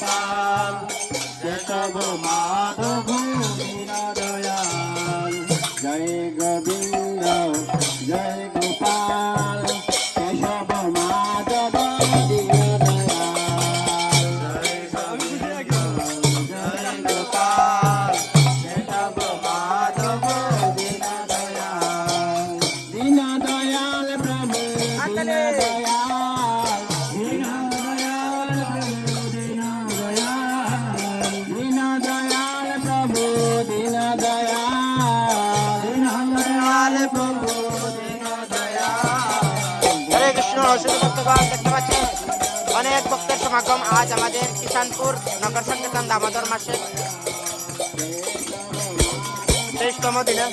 গোপাল কেশব মাধব দীনদয়াল জয় গোবিন্দ জয় গোপাল কেশব মাধব দীনদয়াল জয় গোবিন্দ জয় গোপাল কেশব মাধব দীনদয়াল দীনদয়াল প্রভু দীনদয়াল দীনদয়াল প্রভু দীনদয়াল দীনদয়াল প্রভু দীনদয়াল দীনদয়াল প্রভু দীনদয়াল। হরে কৃষ্ণ শুধু ভক্তগণ দেখতে পাচ্ছেন অনেক ভক্তের সমাগম আজ আমাদের কিষানপুর নগর সংকীর্তন দামোদর মাসের 23তম দিনে।